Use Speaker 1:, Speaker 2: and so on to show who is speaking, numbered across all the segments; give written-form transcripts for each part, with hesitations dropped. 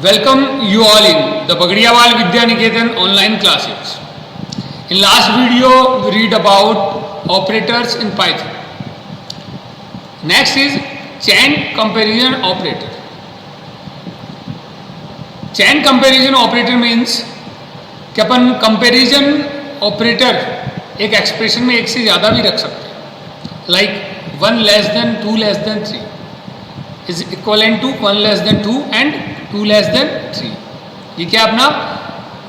Speaker 1: Welcome you all in the Bagadiawal Vidya Niketan online classes. In last video we read about operators in Python. Next is chain comparison operator. Chain comparison operator means कि अपन comparison operator एक expression में एक से ज़्यादा भी रख सकते हैं, like 1 less than 2 less than 3 is equivalent to 1 less than 2 and 2 less than 3. ये क्या अपना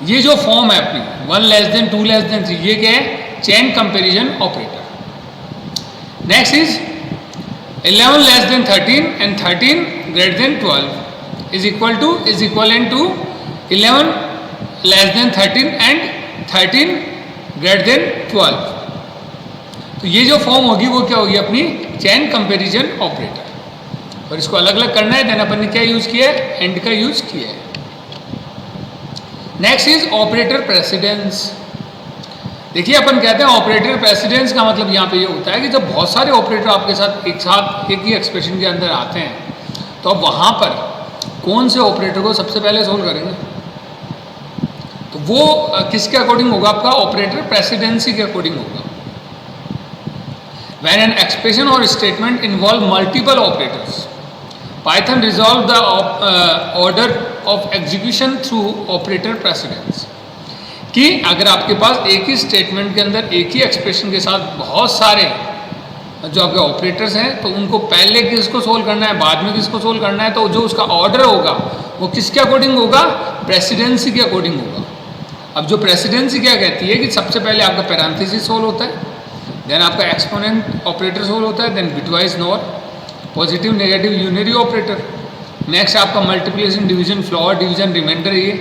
Speaker 1: ये जो फॉर्म है अपनी 1 लेस देन 2 लेस देन 3, ये क्या है? Chain comparison operator. Next is 11 less than 13 and 13 greater than 12 is equivalent to 11 less than 13 and 13 greater than 12. तो ये जो फॉर्म होगी वो क्या होगी? अपनी चेन कंपैरिजन ऑपरेटर. और इसको अलग अलग करना है, देन अपन ने क्या यूज किया है? एंड का यूज किया है. Next is operator precedence. देखिए अपन कहते हैं ऑपरेटर प्रेसिडेंस का मतलब यहाँ पे ये होता है कि जब बहुत सारे ऑपरेटर आपके साथ एक ही एक्सप्रेशन के अंदर आते हैं तो अब वहाँ पर कौन से ऑपरेटर को सबसे पहले सोल्व करेंगे? तो वो किसके अकॉर्डिंग होगा? आपका ऑपरेटर प्रेसिडेंसी के अकॉर्डिंग होगा. When an expression or statement involve multiple operators, Python resolve the order of execution through operator precedence. कि अगर आपके पास एक ही स्टेटमेंट के अंदर एक ही एक्सप्रेशन के साथ बहुत सारे जो आपके ऑपरेटर्स हैं तो उनको पहले किसको सोल्व करना है, बाद में किसको सोल्व करना है, तो जो उसका ऑर्डर होगा वो किसके अकॉर्डिंग होगा? प्रेसिडेंसी के अकॉर्डिंग होगा. अब जो प्रेसिडेंसी क्या कहती है कि सबसे पहले आपका पैरेंथेसिस सोल्व होता है, देन आपका एक्सपोनेंट ऑपरेटर सोल्व होता है, then bitwise nor, positive negative unary operator. Next आपका multiplication division floor division remainder, ये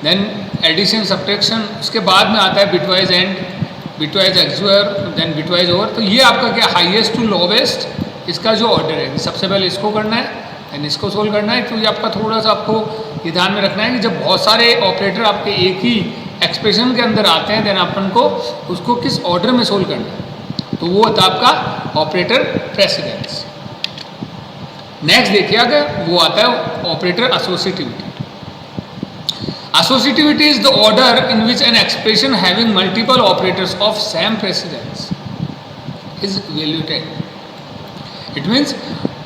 Speaker 1: देन एडिशन सब्ट्रैक्शन, उसके बाद में आता है bitwise and, bitwise XOR, then bitwise or. तो ये आपका क्या हाईएस्ट टू लोवेस्ट इसका जो ऑर्डर है, सबसे पहले इसको करना है देन इसको सोल्व करना है. तो ये आपका थोड़ा सा आपको ये ध्यान में रखना है कि जब बहुत सारे ऑपरेटर आपके एक ही एक्सप्रेशन के अंदर आते हैं देन अपन को उसको किस ऑर्डर में सोल्व करना है, तो वो होता है आपका ऑपरेटर प्रेसिडेंस. नेक्स्ट देखिए अगर वो आता है operator associativity. Associativity is the order in which N expression having multiple operators of same precedence is evaluated. It means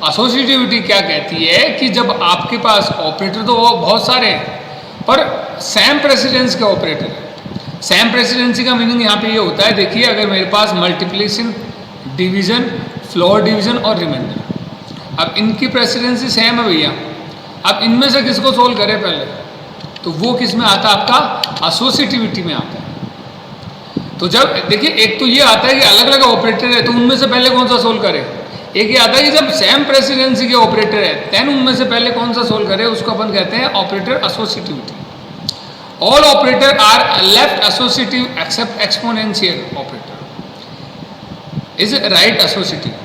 Speaker 1: associativity क्या कहती है कि जब आपके पास ऑपरेटर तो बहुत सारे हैं पर सेम प्रेसिडेंस के ऑपरेटर है. सेम प्रेसिडेंसी का मीनिंग यहाँ पे ये होता है, देखिए अगर मेरे पास मल्टीप्लिकेशन डिवीजन फ्लोर डिवीजन और रिमाइंडर, अब इनकी प्रेसिडेंसी सेम है भैया, अब इनमें से किसको सोल्व करें पहले, तो वो किस में आता है? आपका एसोसिएटिविटी में आता है. तो जब देखिए एक तो ये आता है कि अलग अलग ऑपरेटर है तो उनमें से पहले कौन सा सोल्व करें. एक ये आता है कि जब सेम प्रेसिडेंसी के ऑपरेटर है देन उनमें से पहले कौन सा सोल्व करें, उसको अपन कहते हैं operator associativity. All operator are left associative except exponential operator is right associative.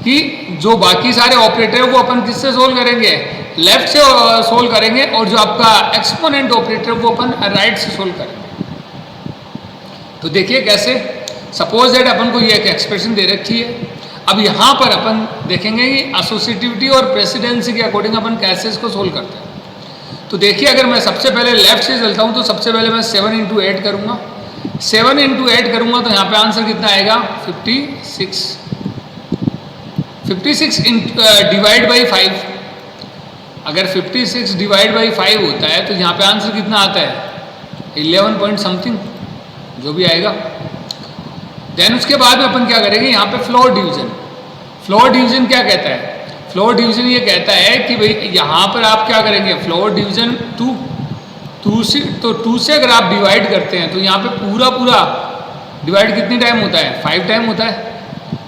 Speaker 1: कि जो बाकी सारे ऑपरेटर है वो अपन किससे सोल्व करेंगे? लेफ्ट से सोल्व करेंगे, और जो आपका एक्सपोनेंट ऑपरेटर वो अपन राइट से सोल्व करेंगे. तो देखिए कैसे, सपोज दैट अपन को ये एक एक्सप्रेशन दे रखी है. अब यहाँ पर अपन देखेंगे कि एसोसिएटिविटी और प्रेसिडेंसी के अकॉर्डिंग अपन कैसे इसको सोल्व करते हैं. तो देखिए अगर मैं सबसे पहले लेफ्ट से चलता हूँ तो सबसे पहले मैं 7 इंटू 8 करूँगा. 7 इंटू 8 करूँगा तो यहाँ पे आंसर कितना आएगा? 56. 56 डिवाइड बाई 5. अगर 56 डिवाइड बाई 5 होता है तो यहाँ पे आंसर कितना आता है? 11 पॉइंट समथिंग जो भी आएगा. देन उसके बाद में अपन क्या करेंगे? यहाँ पे फ्लोर डिवीजन. फ्लोर डिवीजन क्या कहता है? फ्लोर डिवीजन ये कहता है कि भाई यहाँ पर आप क्या करेंगे? फ्लोर डिवीजन 2 से, तो 2 से अगर आप डिवाइड करते हैं तो यहाँ पे पूरा डिवाइड कितनी टाइम होता है? 5 टाइम होता है.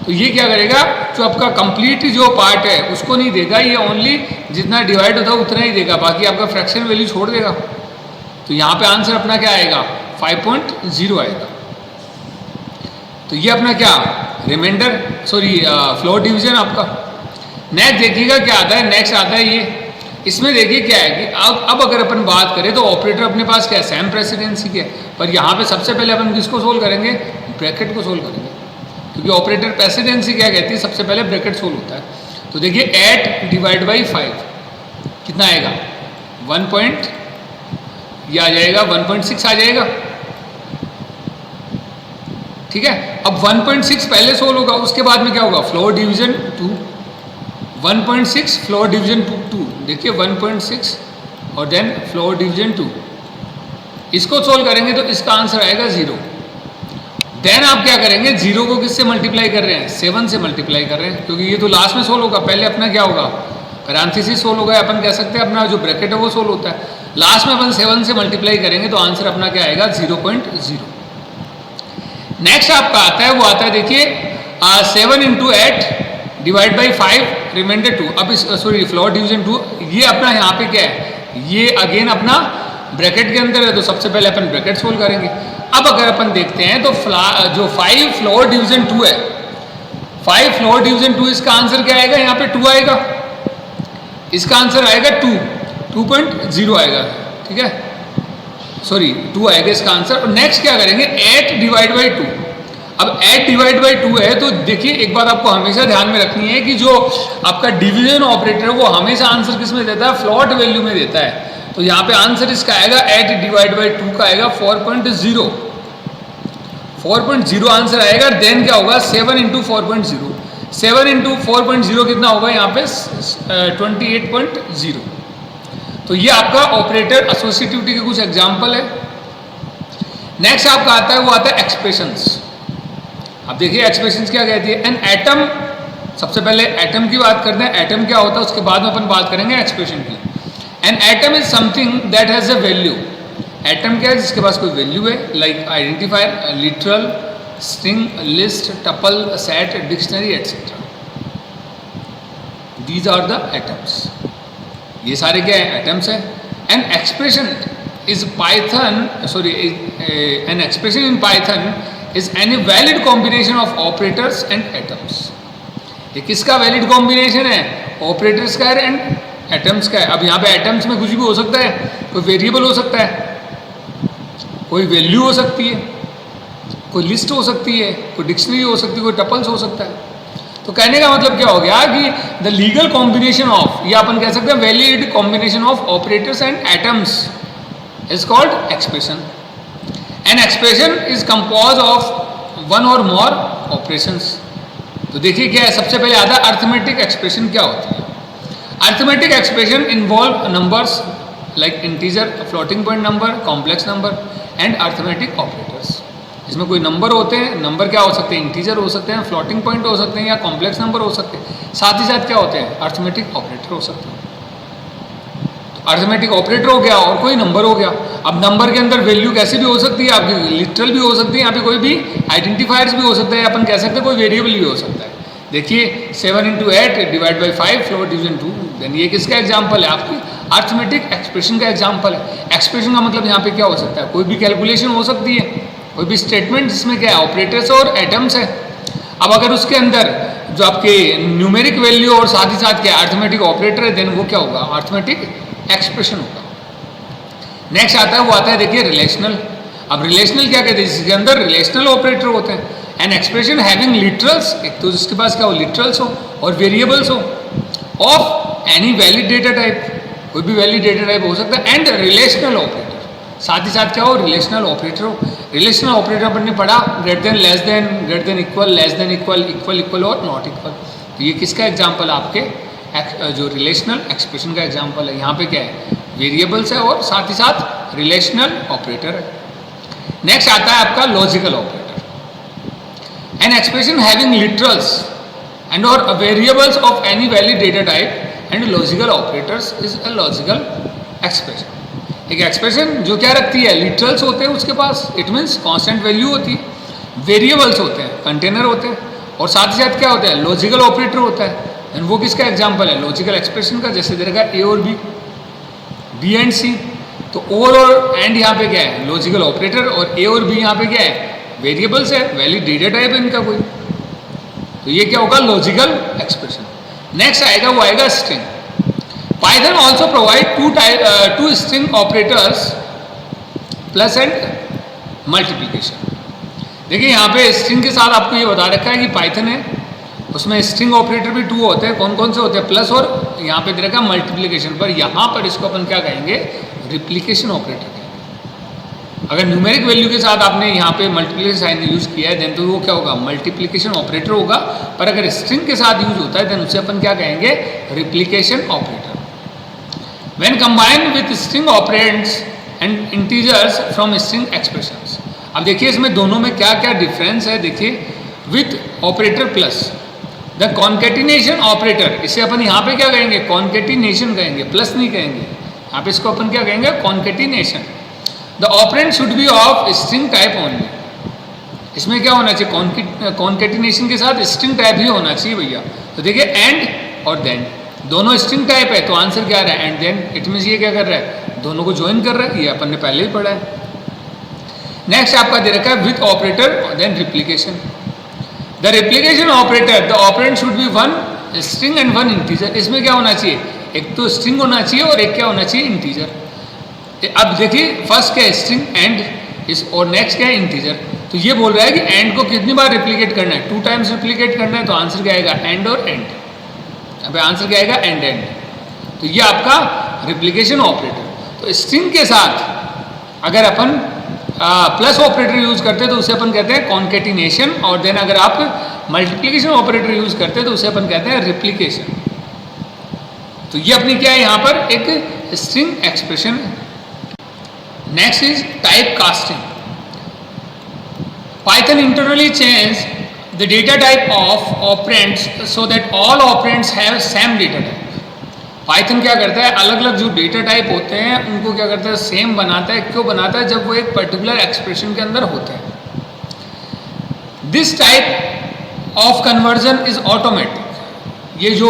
Speaker 1: तो ये क्या करेगा? जो आपका कंप्लीट जो पार्ट है उसको नहीं देगा, ये ओनली जितना डिवाइड होता है उतना ही देगा, बाकी आपका फ्रैक्शन वैल्यू छोड़ देगा. तो यहाँ पे आंसर अपना क्या आएगा? 5.0 आएगा. तो ये अपना क्या रिमाइंडर फ्लोर डिवीजन आपका. नेक्स्ट देखिएगा क्या आता है. नेक्स्ट आता है ये, इसमें देखिए क्या है कि अब अगर अपन बात करें तो ऑपरेटर अपने पास क्या है? सेम प्रेसिडेंसी के, पर यहाँ पे सबसे पहले अपन किसको सोल्व करेंगे? ब्रैकेट को सोल्व करेंगे, क्योंकि ऑपरेटर प्रेसिडेंसी क्या कहती है? सबसे पहले ब्रैकेट सोल्व होता है. तो देखिए 8 डिवाइड बाई 5 कितना आएगा? 1 पॉइंट ये आ जाएगा 1.6 आ जाएगा, ठीक है। अब 1.6 पहले सोल्व होगा, उसके बाद में क्या होगा, फ्लोर डिवीजन 2, 1.6 फ्लोर डिवीजन 2, देखिए 1.6 और देन फ्लोर डिवीजन 2, इसको सोल्व करेंगे तो इसका आंसर आएगा 0। देन आप क्या करेंगे, 0 को किससे मल्टीप्लाई कर रहे हैं, 7 से मल्टीप्लाई कर रहे हैं, क्योंकि ये तो लास्ट में सोल्व होगा, पहले अपना क्या होगा, पैरेंथेसिस सोल्व होगा, अपन कह सकते हैं अपना जो ब्रैकेट है वो सोल्व होता है, लास्ट में अपन 7 से मल्टीप्लाई करेंगे तो आंसर अपना क्या आएगा 0.0। नेक्स्ट आपका आता है, वो आता है देखिए 7 इंटू 8 डिवाइड बाई 5 रिमाइंडर 2। अब इस सॉरी फ्लोर डिवीजन 2, ये अपना यहाँ पे क्या है, ये अगेन अपना ब्रैकेट के अंदर है, तो सबसे पहले अपन ब्रैकेट सोल्व करेंगे। अब अगर अपन देखते हैं तो जो 5 फ्लोर डिवीजन 2 है, 5 फ्लोर डिवीजन 2, इसका आंसर क्या आएगा, यहाँ पे 2 आएगा, इसका आंसर आएगा 2.0 आएगा, ठीक है, सॉरी 2 आएगा इसका आंसर। और नेक्स्ट क्या करेंगे, 8 डिवाइड बाई 2। अब 8 डिवाइड बाई 2 है, तो देखिए एक बात आपको हमेशा ध्यान में रखनी है कि जो आपका डिवीजन ऑपरेटर है वो हमेशा आंसर किस में देता है, फ्लोट वैल्यू में देता है। तो यहाँ पे आंसर इसका आएगा 8 डिवाइड बाई 2 का आएगा 4.0, 4.0 आंसर आएगा। देन क्या होगा, 7 इंटू 4.0, 7 इंटू 4.0 कितना होगा यहाँ पे 28.0। तो ये आपका ऑपरेटर एसोसिएटिविटी के कुछ एग्जाम्पल है। नेक्स्ट आपका आता है, वो आता है एक्सप्रेशंस। अब देखिए एक्सप्रेशंस क्या कहती है, एन एटम, सबसे पहले एटम की बात करते हैं, एटम क्या होता है, उसके बाद में अपन बात करेंगे एक्सप्रेशन की। An atom is something that has a value. Atom क्या है, जिसके पास कोई वैल्यू है, like identifier, literal, string, list, tuple, set, dictionary etcetera. These are the atoms, ये सारे क्या है, एटम्स है। An expression is Python, sorry an expression in Python is any valid combination of operators and atoms. ये किसका valid combination है, operators का and atoms का है। अब यहाँ पे एटम्स में कुछ भी हो सकता है, कोई वेरिएबल हो सकता है, कोई वैल्यू हो सकती है, कोई लिस्ट हो सकती है, कोई डिक्शनरी हो सकती है, कोई टपल्स हो सकता है। तो कहने का मतलब क्या हो गया कि द लीगल कॉम्बिनेशन ऑफ, या अपन कह सकते हैं valid combination of operators and atoms is called expression. N expression is compose of one और मोर ऑपरेशंस। तो देखिए क्या है, सबसे पहले आता है अर्थमेटिक एक्सप्रेशन क्या होती है। Arithmetic expression involve numbers like integer, floating point number, complex number and arithmetic operators. इसमें कोई नंबर होते हैं, नंबर क्या हो सकते हैं, इंटीजर हो सकते हैं, फ्लोटिंग पॉइंट हो सकते हैं, या कॉम्प्लेक्स नंबर हो सकते हैं। साथ ही साथ क्या होते हैं, अर्थमेटिक ऑपरेटर हो सकते हैं। तो अर्थमेटिक ऑपरेटर हो गया और कोई नंबर हो गया। अब नंबर के अंदर वैल्यू कैसी भी हो सकती है, आपकी लिटरल भी हो सकती है, यहाँ पे कोई भी आइडेंटिफायर्स भी हो सकता है, अपन कह सकते हैं कोई वेरिएबल भी हो सकता है। देखिए 7 into 8 divide by 5 floor division 2। Then ये किसका एग्जाम्पल है, आपकी अर्थमेटिक एक्सप्रेशन का एग्जाम्पल है। एक्सप्रेशन का मतलब यहाँ पे क्या हो सकता है, कोई भी कैलकुलेशन हो सकती है, कोई भी स्टेटमेंट जिसमें क्या है, ऑपरेटर्स और एटम्स है। अब अगर उसके अंदर जो आपके न्यूमेरिक वैल्यू और साथ ही साथ क्या अर्थमेटिक ऑपरेटर है, देन वो क्या होगा, अर्थमेटिक एक्सप्रेशन होगा। नेक्स्ट आता है, वो आता है देखिए रिलेशनल। अब रिलेशनल क्या कहते हैं, जिसके अंदर रिलेशनल ऑपरेटर होते हैं। एन एक्सप्रेशन हैविंग लिटरल्स, एक तो जिसके पास क्या हो, लिटरल्स हो और वेरिएबल्स हो, of any valid data type, कोई भी वैलिड डेटा टाइप हो सकता है, एंड रिलेशनल ऑपरेटर, साथ ही साथ क्या हो, रिलेशनल ऑपरेटर हो। रिलेशनल ऑपरेटर अपन ने पढ़ा, greater than, less than, greater than equal, less than equal, equal equal और नॉट इक्वल। तो ये किसका एग्जाम्पल है, आपके जो रिलेशनल एक्सप्रेशन का एग्जाम्पल है। यहाँ पे क्या है, वेरिएबल्स है और साथ ही साथ रिलेशनल ऑपरेटर है। नेक्स्ट आता है आपका logical operator. An expression having literals and और variables of any valid data type and logical operators is a logical expression. एक एक्सप्रेशन जो क्या रखती है, लिटरल्स होते हैं उसके पास, इट मीन्स कांस्टेंट वैल्यू होती है, वेरिएबल्स होते हैं, कंटेनर होते हैं, और साथ ही साथ क्या होता है, लॉजिकल ऑपरेटर होता है। एंड वो किसका एग्जाम्पल है, लॉजिकल एक्सप्रेशन का। जैसे दे रखा है ए और बी, बी एंड सी, तो ओवर और एंड यहाँ पे क्या है, लॉजिकल ऑपरेटर, और ए और बी यहाँ पे क्या है, वेरिएबल्स है, वैलिड डेटा टाइप है इनका कोई। तो ये क्या होगा, लॉजिकल एक्सप्रेशन। नेक्स्ट आएगा, वो आएगा string. Python also provide two string operators plus and multiplication. देखिए यहाँ पे स्ट्रिंग के साथ आपको ये बता रखा है कि पाइथन है उसमें स्ट्रिंग ऑपरेटर भी 2 होते हैं। कौन कौन से होते हैं? प्लस और यहाँ पे दे रखा मल्टीप्लिकेशन पर, यहाँ पर इसको अपन क्या कहेंगे? रिप्लिकेशन ऑपरेटर कहेंगे। अगर न्यूमेरिक वैल्यू के साथ आपने यहाँ पे मल्टीप्लिकेशन साइन यूज किया है देन तो वो क्या होगा? मल्टीप्लिकेशन ऑपरेटर होगा। पर अगर स्ट्रिंग के साथ यूज होता है देन उसे अपन क्या कहेंगे? Replication operator. When combined with string operands and integers from string expressions. अब देखिए इसमें दोनों में क्या क्या डिफरेंस है। देखिए with operator plus the concatenation operator, इसे अपन यहाँ पे क्या कहेंगे? कॉन्केटिनेशन कहेंगे, प्लस नहीं कहेंगे। यहाँ पे इसको अपन क्या कहेंगे? Concatenation. The operand should B of string type only. इसमें क्या होना चाहिए? कॉन्केटिनेशन के साथ स्ट्रिंग टाइप ही होना चाहिए भैया। तो देखिए एंड और देन दोनों स्ट्रिंग टाइप है, तो आंसर क्या आ रहा है? And then. इट मीन्स ये क्या कर रहा है? दोनों को ज्वाइन कर रहा है। ये अपन ने पहले ही पढ़ा है। नेक्स्ट आपका दे रखा है with operator then replication. The replication operator the operand should be one string and one integer. इसमें क्या होना चाहिए? एक तो स्ट्रिंग होना चाहिए और एक क्या होना चाहिए? इंटीजर। अब देखिए फर्स्ट क्या है? स्ट्रिंग एंड इस, और नेक्स्ट क्या है? इंटीजर। तो ये बोल रहा है कि एंड को कितनी बार रिप्लिकेट करना है? 2 टाइम्स रिप्लिकेट करना है। तो आंसर क्या आएगा? एंड और एंड। अब आंसर क्या आएगा? And and. तो ये आपका रिप्लिकेशन ऑपरेटर। तो स्ट्रिंग के साथ अगर अपन प्लस ऑपरेटर यूज करते हैं तो उसे अपन कहते हैं कॉन्केटिनेशन, और देन अगर आप मल्टीप्लिकेशन ऑपरेटर यूज करते हैं तो उसे अपन कहते हैं रिप्लिकेशन। तो ये अपनी क्या है? यहाँ पर एक स्ट्रिंग एक्सप्रेशन है। Next is type casting. Python internally change the data type of operands so that all operands have same data type. Python क्या करता है? अलग अलग जो डेटा टाइप होते हैं उनको क्या करता है? सेम बनाता है। क्यों बनाता है? जब वो एक पर्टिकुलर एक्सप्रेशन के अंदर होते हैं। This type of conversion is automatic. ये जो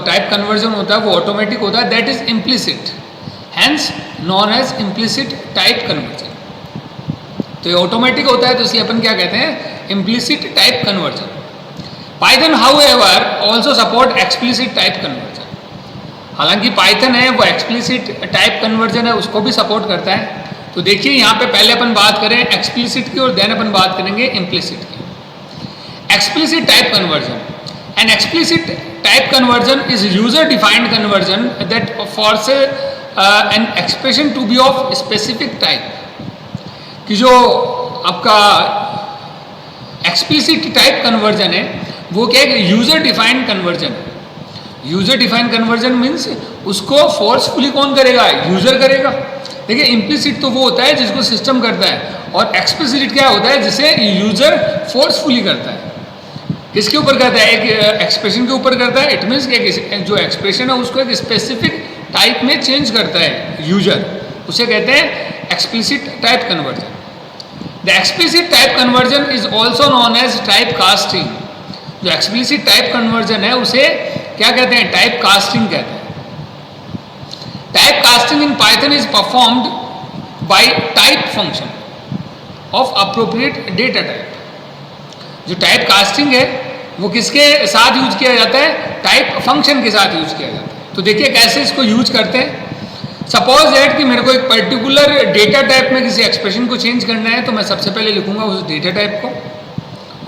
Speaker 1: टाइप कन्वर्जन होता है वो ऑटोमेटिक होता है। That is implicit, hence known as implicit type conversion. तो ये ऑटोमेटिक होता है तो इसलिए अपन क्या कहते हैं? Implicit type conversion. Python however also support explicit type conversion. हालांकि पाइथन है वो एक्सप्लिसिट टाइप कन्वर्जन है उसको भी सपोर्ट करता है। तो देखिए यहाँ पे पहले अपन बात करें एक्सप्लिसिट की और देन अपन बात करेंगे इम्प्लिसिट की। Explicit type conversion, an explicit type conversion is user defined conversion that force an expression to be of specific type. कि जो आपका एक्सप्लिसिट टाइप कन्वर्जन है वो क्या है? यूजर डिफाइंड कन्वर्जन है। यूजर डिफाइंड कन्वर्जन मीन्स उसको फोर्सफुली कौन करेगा? यूजर करेगा। देखिए इम्प्लिसिट तो वो होता है जिसको सिस्टम करता है, और एक्सप्लिसिट क्या होता है? जिसे यूजर फोर्सफुली करता है। किसके ऊपर करता है? एक एक्सप्रेशन के ऊपर करता है। इट मीन्स जो एक्सप्रेशन है उसको एक स्पेसिफिक टाइप में चेंज करता है यूजर, उसे कहते हैं explicit type conversion. The explicit type conversion is also known as type casting. जो एक्सप्लिसिट टाइप कन्वर्जन है उसे क्या कहते हैं? टाइप कास्टिंग कहते हैं। Type casting in Python is performed by type function of appropriate data type. जो type casting है वो किसके साथ यूज किया जाता है? टाइप फंक्शन के साथ यूज किया जाता है। तो देखिए कैसे इसको यूज करते हैं। सपोज दैट कि मेरे को एक पर्टिकुलर डेटा टाइप में किसी एक्सप्रेशन को चेंज करना है तो मैं सबसे पहले लिखूंगा उस डेटा टाइप को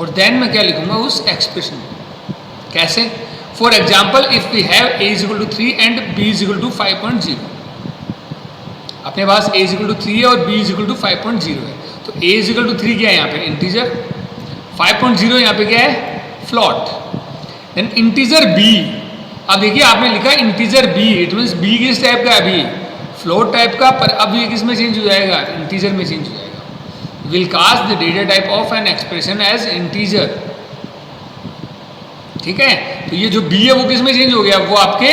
Speaker 1: और देन मैं क्या लिखूंगा? उस एक्सप्रेशन को। कैसे? For example if we have a is equal to 3 and b is equal to 5.0। अपने पास a इज इक्वल टू 3 है और b इज इक्वल टू 5.0 है। तो a इज इक्वल टू 3 क्या है यहाँ पे? इंटीजर। 5.0 यहाँ पे क्या है? फ्लॉट। Then integer b। अब देखिए आपने लिखा integer b, it means b किस टाइप का है? अभी फ्लोट टाइप का, पर अब ये किस में चेंज हो जाएगा? इंटीजर में चेंज हो जाएगा। Will cast the data type of an expression as integer. ठीक है, तो ये जो b है वो किस में चेंज हो गया? वो आपके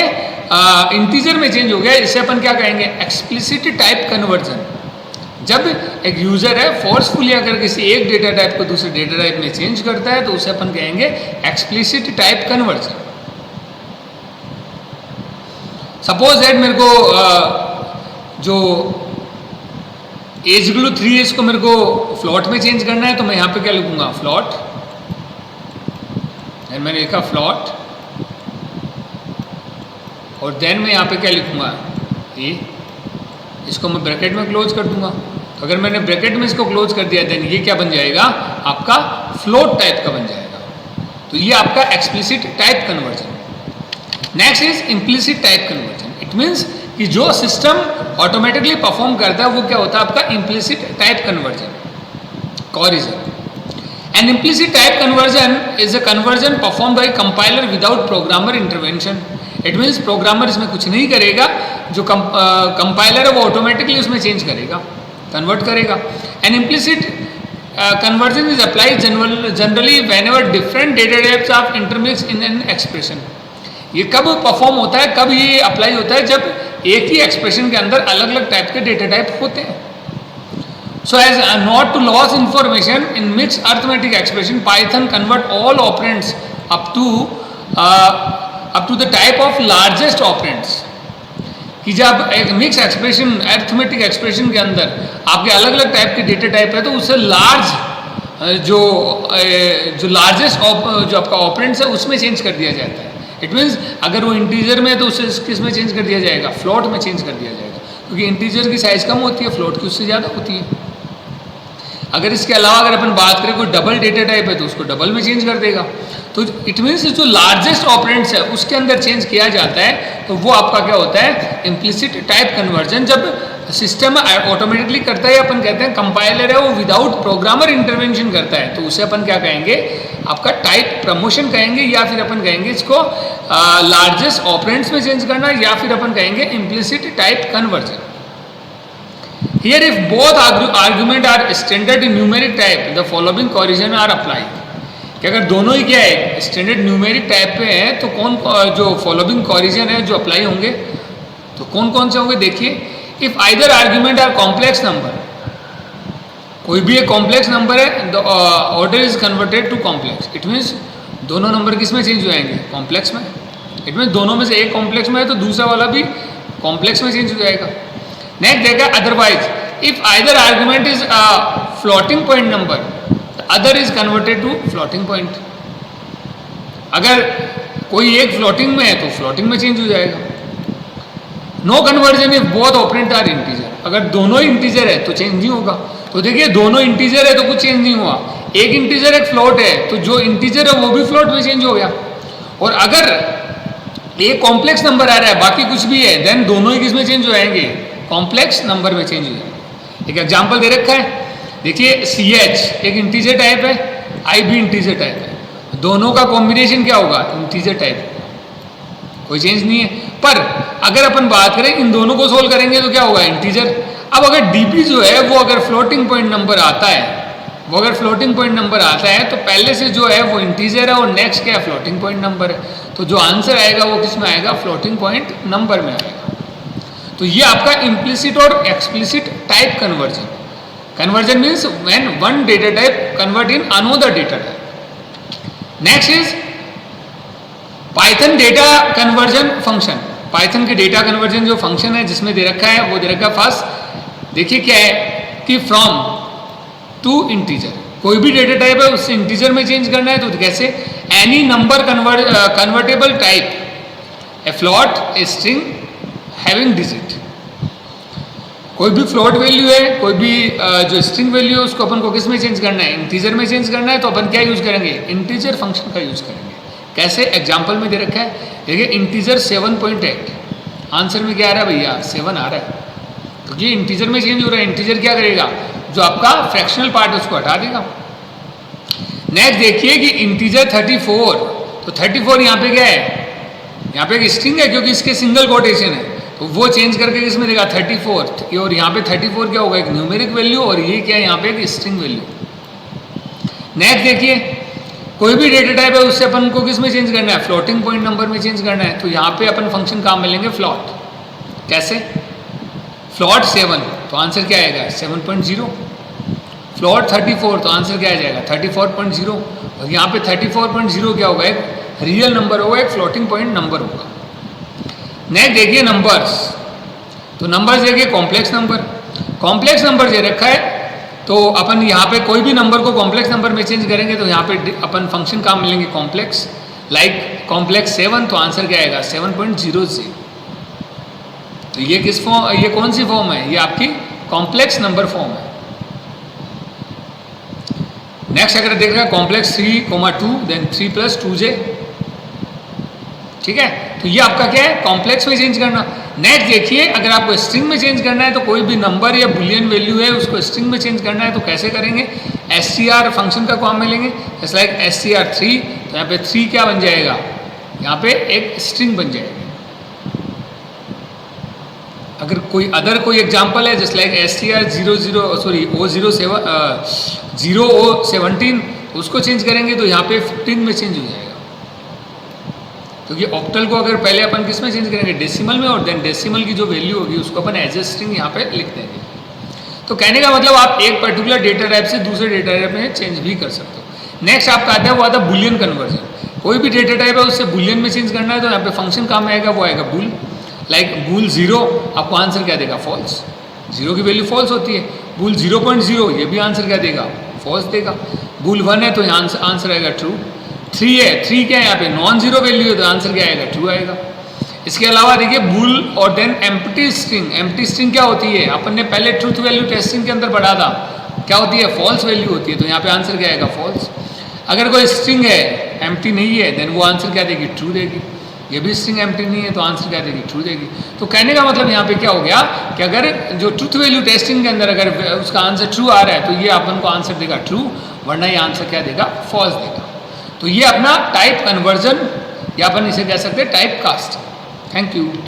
Speaker 1: इंटीजर में चेंज हो गया। इसे अपन क्या कहेंगे? Explicit type conversion. जब एक यूजर है फोर्सफुली अगर किसी एक डेटा टाइप को दूसरे डेटा टाइप में चेंज करता है तो उसे अपन कहेंगे explicit type conversion. Suppose that मेरे को जो एज इक्वल टू 3 है इसको मेरे को फ्लॉट में चेंज करना है तो मैं यहाँ पे क्या लिखूंगा? फ्लॉट। देन मैंने लिखा फ्लॉट और देन मैं यहाँ पे क्या लिखूंगा? ए। इसको मैं ब्रैकेट में क्लोज कर दूंगा। तो अगर मैंने ब्रैकेट में इसको क्लोज कर दिया देन ये क्या बन जाएगा? आपका फ्लोट टाइप का बन जाएगा। तो ये आपका explicit type conversion. Next is implicit type conversion. It means कि जो सिस्टम ऑटोमेटिकली परफॉर्म करता है वो क्या होता है आपका implicit type conversion, corrosion. An implicit type conversion is a conversion performed by compiler without programmer intervention. It means programmer इसमें कुछ नहीं करेगा, जो कंपाइलर है वो ऑटोमेटिकली उसमें चेंज करेगा, कन्वर्ट करेगा। An implicit conversion is applied generally whenever different data types are intermixed in an expression. ये कब परफॉर्म होता है, कब ये अप्लाई होता है, जब एक ही एक्सप्रेशन के अंदर अलग अलग टाइप के डेटा टाइप होते हैं। So as not to lose information in mixed arithmetic expression, Python convert all operands up to the type of largest operands. कि जब एक मिक्स एक्सप्रेशन अरिथमेटिक एक्सप्रेशन के अंदर आपके अलग अलग टाइप के डेटा टाइप है तो उससे लार्ज जो लार्जेस्ट जो आपका ऑपरेंड्स है उसमें चेंज कर दिया जाता है। इट मीन्स अगर वो इंटीजर में है तो उसे किस में चेंज कर दिया जाएगा, फ्लोट में चेंज कर दिया जाएगा, क्योंकि इंटीजर की साइज कम होती है, फ्लोट की उससे ज़्यादा होती है। अगर इसके अलावा अगर अपन बात करें कोई डबल डेटा टाइप है तो उसको डबल में चेंज कर देगा। तो इट मीन्स जो लार्जेस्ट ऑपरेंड्स है उसके अंदर चेंज किया जाता है, तो वो आपका क्या होता है इम्प्लिसिट टाइप कन्वर्जन। जब सिस्टम ऑटोमेटिकली करता है, अपन कहते हैं कंपाइलर है वो विदाउट प्रोग्रामर इंटरवेंशन करता है, तो उसे अपन क्या कहेंगे आपका टाइप प्रमोशन कहेंगे, या फिर अपन कहेंगे इसको लार्जेस्ट ऑपरेंड्स में चेंज करना, या फिर अपन कहेंगे implicit type conversion. Here if both argument are standard numeric type, the following correction are applied. कि अगर दोनों ही क्या है स्टैंडर्ड न्यूमेरिक टाइप पे है तो कौन जो फॉलोइंग कॉरिजन है जो अप्लाई होंगे, तो कौन कौन से होंगे देखिए। If either argument are complex number, कोई भी एक कॉम्प्लेक्स नंबर है, the order is converted to complex. It means दोनों नंबर किस में चेंज हो जाएंगे, कॉम्प्लेक्स में। इट मीन्स दोनों में से एक कॉम्प्लेक्स में है तो दूसरा वाला भी कॉम्प्लेक्स में चेंज हो जाएगा। नेक्स्ट देखा otherwise if either argument is floating point number, other is converted to floating point. अगर कोई एक फ्लोटिंग में है तो फ्लोटिंग में चेंज हो जाएगा। No conversion if both operand are integer, अगर दोनों ही इंटीजर है तो चेंज नहीं होगा। तो देखिए दोनों इंटीजर है तो कुछ चेंज नहीं हुआ, एक इंटीजर एक फ्लोट है तो जो इंटीजर है वो भी फ्लोट में चेंज हो गया। और अगर एक कॉम्प्लेक्स नंबर आ रहा है बाकी कुछ भी है, देन दोनों ही किस में चेंज हो जाएंगे, कॉम्प्लेक्स नंबर में चेंज हो जाएंगे। एक एग्जाम्पल दे रखा है, देखिए CH एक इंटीजर टाइप है, I भी इंटीजर टाइप है, दोनों का कॉम्बिनेशन क्या होगा, इंटीजर टाइप, कोई चेंज नहीं है। पर अगर अपन बात करें इन दोनों को सोल्व करेंगे तो क्या होगा, इंटीजर। अब अगर DP जो है वो अगर फ्लोटिंग पॉइंट नंबर आता है, वो अगर फ्लोटिंग पॉइंट नंबर आता है तो पहले से जो है वो इंटीजर है और नेक्स्ट क्या है, फ्लोटिंग पॉइंट नंबर है, तो जो आंसर आएगा वो किस में आएगा, फ्लोटिंग पॉइंट नंबर में आएगा। तो ये आपका इम्प्लिसिट और explicit type conversion. Conversion means when one data type convert in another data type. Next is Python data conversion function. Python के डेटा कन्वर्जन जो फंक्शन है जिसमें दे रखा है वो दे रखा है फर्स्ट, देखिए क्या है कि फ्रॉम टू इंटीजर, कोई भी डेटा टाइप है उससे इंटीजर में चेंज करना है तो कैसे, any number convertible type, A float, a string having digit. कोई भी फ्लोट वैल्यू है, कोई भी जो स्ट्रिंग वैल्यू है उसको अपन को किस में चेंज करना है, इंटीजर में चेंज करना है, तो अपन क्या यूज करेंगे, इंटीजर फंक्शन का यूज करेंगे। कैसे, एग्जांपल में दे रखा है, देखिए इंटीजर 7.8, आंसर में क्या आ रहा है भैया, 7 आ रहा है, क्योंकि इंटीजर में चेंज हो रहा है। इंटीजर क्या करेगा, जो आपका फ्रैक्शनल पार्ट है उसको हटा देगा। नेक्स्ट देखिए कि इंटीजर 34, तो 34 यहाँ पे क्या है, यहाँ पे एक स्ट्रिंग है क्योंकि इसके सिंगल कोटेशन है, तो वो चेंज करके किसमें देगा, 34। और यहाँ पे 34 क्या होगा, एक न्यूमेरिक वैल्यू, और ये क्या है यहाँ पे एक स्ट्रिंग वैल्यू। नेक्स्ट देखिए कोई भी डेटा टाइप है उससे अपन को किस में चेंज करना है, फ्लोटिंग पॉइंट नंबर में चेंज करना है, तो यहाँ पे अपन फंक्शन काम मिलेंगे फ्लॉट। कैसे, फ्लॉट 7 तो आंसर क्या आएगा, 7.0। फ्लॉट 34 तो आंसर क्या आ जाएगा, 34.0। और यहाँ पे 34.0 क्या होगा, एक रियल नंबर होगा, एक फ्लोटिंग पॉइंट नंबर होगा। नेक्स्ट देखिए नंबर्स, तो नंबर्स देखिए कॉम्प्लेक्स नंबर। कॉम्प्लेक्स नंबर दे रखा है तो अपन यहाँ पे कोई भी नंबर को कॉम्प्लेक्स नंबर में चेंज करेंगे तो यहाँ पे अपन फंक्शन काम मिलेंगे कॉम्प्लेक्स, लाइक कॉम्प्लेक्स 7 तो आंसर क्या आएगा, 7.0। तो ये किस फॉर्म, ये कौन सी फॉर्म है, ये आपकी कॉम्प्लेक्स नंबर फॉर्म है। नेक्स्ट अगर देखेगा कॉम्प्लेक्स 3,2 देन 3 + 2j, ठीक है। तो ये आपका क्या है, कॉम्प्लेक्स में चेंज करना। नेक्स्ट देखिए अगर आपको स्ट्रिंग में चेंज करना है तो कोई भी नंबर या बुलियन वैल्यू है उसको स्ट्रिंग में चेंज करना है तो कैसे करेंगे, str फंक्शन का काम में लेंगे, जैसे लाइक str3, तो यहाँ पे 3 क्या बन जाएगा, यहाँ पे एक स्ट्रिंग बन जाएगी। अगर कोई एग्जांपल है जैसे लाइक str0O17 उसको चेंज करेंगे तो यहाँ पे 15 में चेंज हो जाएगा। क्योंकि ऑक्टल को अगर पहले अपन किस में चेंज करेंगे, डेसिमल में, और देन डेसिमल की जो वैल्यू होगी उसको अपन एज ए स्ट्रिंग यहाँ पे लिख देंगे। तो कहने का मतलब आप एक पर्टिकुलर डेटा टाइप से दूसरे डेटा टाइप में चेंज भी कर सकते हो। नेक्स्ट आपका आता है वो आता है बुलियन कन्वर्जन। कोई भी डेटा टाइप है उससे बुलियन में चेंज करना है तो यहाँ पे फंक्शन काम आएगा, वो आएगा बुल। लाइक बुल 0 आपको आंसर क्या देगा, फॉल्स, 0 की वैल्यू फॉल्स होती है। बुल 0.0 ये भी आंसर क्या देगा, फॉल्स देगा। बुल 1 है तो यहाँ आंसर आएगा ट्रू। 3 है, 3 क्या है यहाँ पे नॉन जीरो वैल्यू है तो आंसर क्या आएगा, ट्रू आएगा। इसके अलावा देखिए बुल और then empty string. Empty string क्या होती है, अपन ने पहले ट्रूथ वैल्यू टेस्टिंग के अंदर पढ़ा था, क्या होती है, फॉल्स वैल्यू होती है। तो यहाँ पे आंसर क्या आएगा, फॉल्स। अगर कोई स्ट्रिंग है एम्प्टी नहीं है देन वो आंसर क्या देगी, ट्रू देगी। ये भी स्ट्रिंग एम्प्टी नहीं है तो आंसर क्या देगी, ट्रू देगी। तो कहने का मतलब यहाँ पे क्या हो गया कि अगर जो ट्रूथ वैल्यू टेस्टिंग के अंदर अगर उसका आंसर ट्रू आ रहा है तो ये अपन को आंसर देगा ट्रू, वरना ये आंसर क्या देगा, फॉल्स देगा। तो ये अपना टाइप कन्वर्जन या अपन इसे कह सकते हैं टाइप कास्ट। Thank you.